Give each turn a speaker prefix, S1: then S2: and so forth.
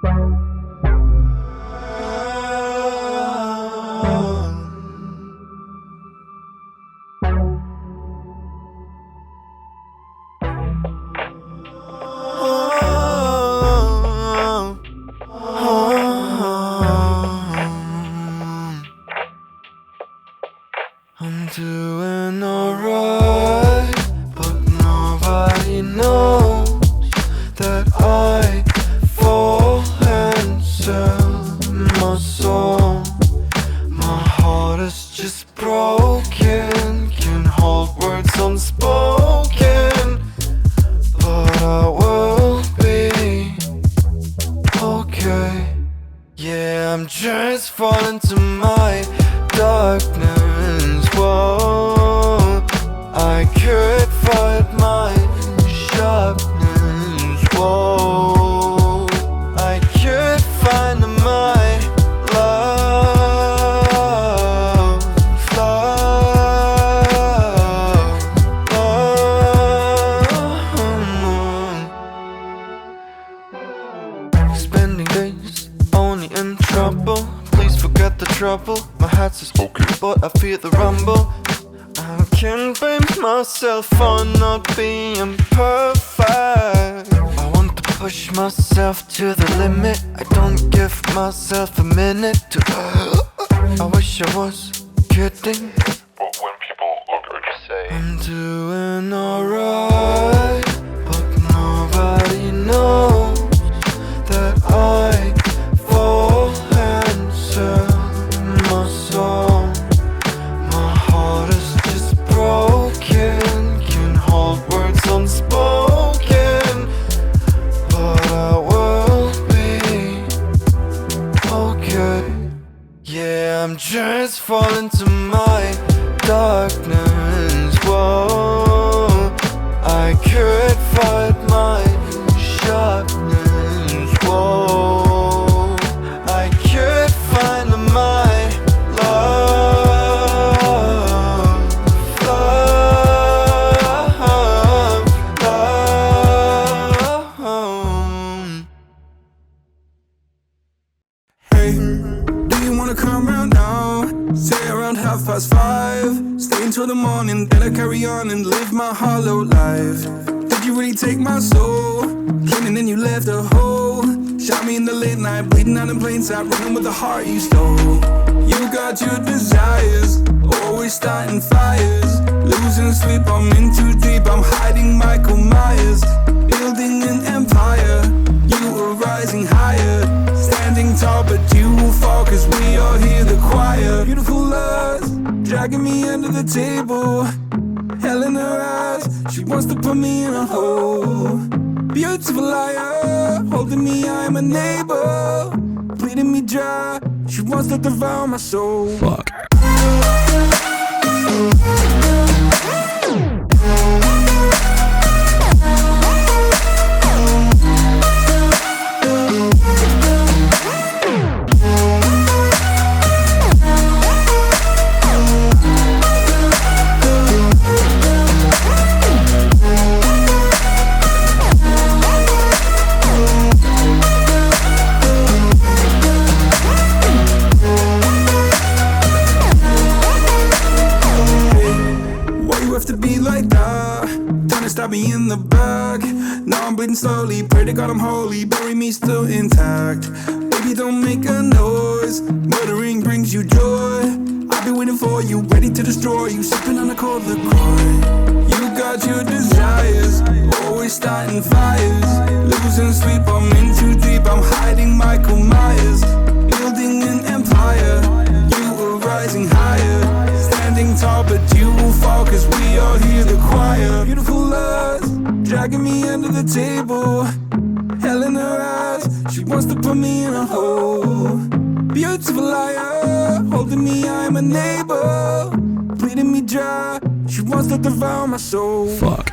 S1: I'm doing alright, but nobody knows that I fall and sell my soul. My heart is just broken, can't hold words unspoken, but I will be okay. Yeah, I'm just falling to my darkness. Whoa, I could fight my sharpness. Whoa, I could find my love, Spending days only in trouble. Please forget the trouble. My heart says okay, but I feel the rumble. I can't blame myself for not being perfect. I want to push myself to the limit. I don't give myself a minute to I wish I was kidding,
S2: but when people look or just say
S1: I'm doing alright, but nobody knows that I fall and sell my soul. My heart is just broken, can't hold words unspoken, but I will be okay. Yeah, I'm just falling to my darkness. Whoa, I could fight my sharpness. Whoa, I could find my love.
S3: Hey, do you wanna come round now? Say around 5:30. Stay until the morning, then I carry on and live my hollow life. Did you really take my soul? Clean and then you left a hole. Shot me in the late night, bleeding out in plain sight, running with the heart you stole. You got your desires, always starting fires. Losing sleep, I'm in too deep, I'm hiding Michael Myers. Building an empire, you were rising higher. Standing tall, but you will fall, cause we all hear the choir. Beautiful lust, dragging me under the table. Hell in her eyes, she wants to put me in a hole. Beautiful liar, holding me, I'm a neighbor. Bleeding me dry, she wants to devour my soul.
S4: Fuck.
S3: Stab me in the back. Now I'm bleeding slowly. Pray to God I'm holy. Bury me still intact. Baby, don't make a noise. Murdering brings you joy. I've been waiting for you, ready to destroy you. Sipping on a cold LaCroix. You got your desires, always starting fires. Losing sleep, I'm in too deep. I'm hiding Michael Myers. Building an empire. You were rising higher. Standing tall, but you will fall, cause we all hear the choir. Beautiful lust, dragging me under the table. Hell in her eyes, she wants to put me in a hole. Beautiful liar, holding me, I'm a neighbor. Bleeding me dry, she wants to devour my soul.
S4: Fuck.